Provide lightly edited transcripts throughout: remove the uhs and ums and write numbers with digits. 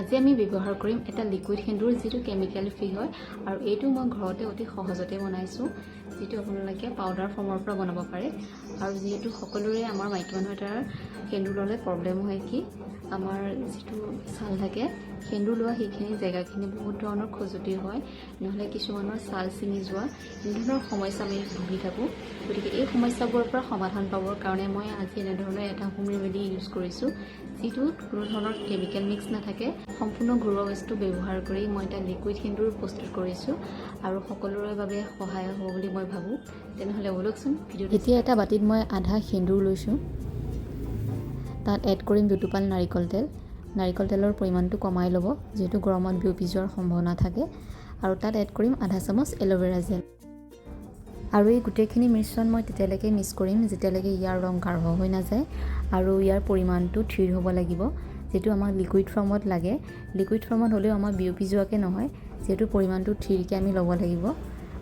আজি আমি ব্যৱহাৰ কৰিম এটা লিকুইড সেন্দুৰ যিটো কেমিকেল ফ্ৰী হয় আৰু এইটো মই ঘৰতে অতি সহজতে বনাইছোঁ যিটো আপোনালোকে পাউডাৰ ফৰ্মৰ পৰা বনাব পাৰে আৰু যিহেতু সকলোৰে আমাৰ মাইকী মানুহ এটাৰ সেন্দুৰ ল'লে প্ৰব্লেম হয় কি আমাৰ যিটো ছাল থাকে সেন্দুৰ লোৱা সেইখিনি জেগাখিনি বহুত ধৰণৰ খজুতি হয় নহ'লে কিছুমানৰ ছাল ছিঙি যোৱা এনেধৰণৰ সমস্যা আমি ভুগি থাকোঁ গতিকে এই সমস্যাবোৰৰ পৰা সমাধান পাবৰ কাৰণে মই আজি এনেধৰণৰ এটা হোম ৰেমেডি ইউজ কৰিছোঁ যিটোত কোনো ধৰণৰ কেমিকেল মিক্স নাথাকে সম্পূৰ্ণ ঘৰুৱা বস্তু ব্যৱহাৰ কৰি মই এটা লিকুইড সেন্দুৰ প্ৰস্তুত কৰিছোঁ আৰু সকলোৰে বাবে সহায় হ'ব বুলি মই ভাবোঁ তেনেহ'লে বলকচোন ভিডিঅ'টো এতিয়া এটা বাতিত মই আধা সেন্দুৰ লৈছোঁ তাত এড কৰিম দুটোপাল নাৰিকল তেলৰ পৰিমাণটো কমাই ল'ব যিহেতু গৰমত বিয়পি যোৱাৰ সম্ভাৱনা থাকে আৰু তাত এড কৰিম আধা চামুচ এল'ভেৰা জেল আৰু এই গোটেইখিনি মিশ্ৰণ মই তেতিয়ালৈকে মিক্স কৰিম যেতিয়ালৈকে ইয়াৰ ৰং গাঢ় হৈ নাযায় আৰু ইয়াৰ পৰিমাণটো থিৰ হ'ব লাগিব যিটো আমাক লিকুইড ফৰ্মত লাগে লিকুইড ফৰ্মত হ'লেও আমাৰ বিয়পি যোৱাকৈ নহয় যিহেতু পৰিমাণটো থিৰকৈ আমি ল'ব লাগিব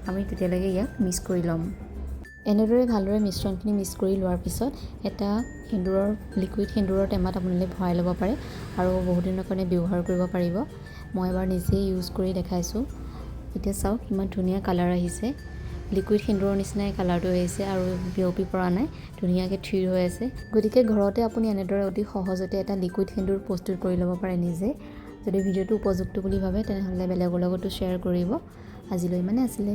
আমি তেতিয়ালৈকে ইয়াক মিক্স কৰি ল'ম এনেদৰে ভালদৰে মিশ্ৰণখিনি মিক্স কৰি লোৱাৰ পিছত এটা লিকুইড সেন্দুৰৰ টেমাত আপোনালোকে ভৰাই ল'ব পাৰে আৰু বহুত দিনৰ কাৰণে ব্যৱহাৰ কৰিব পাৰিব মই এবাৰ নিজেই ইউজ কৰি দেখাইছোঁ এতিয়া চাওক কিমান ধুনীয়া কালাৰ আহিছে লিকুইড সেন্দুৰৰ নিচিনাই কালাৰটো আহিছে আৰু বিয়পি পৰা নাই ধুনীয়াকৈ থিৰ হৈ আছে গতিকে ঘৰতে আপুনি এনেদৰে অতি সহজতে এটা লিকুইড সেন্দুৰ প্ৰস্তুত কৰি ল'ব পাৰে নিজে যদি ভিডিঅ'টো উপযুক্ত বুলি ভাবে তেনেহ'লে বেলেগৰ লগতো শ্বেয়াৰ কৰিব আজিলৈ ইমানে আছিলে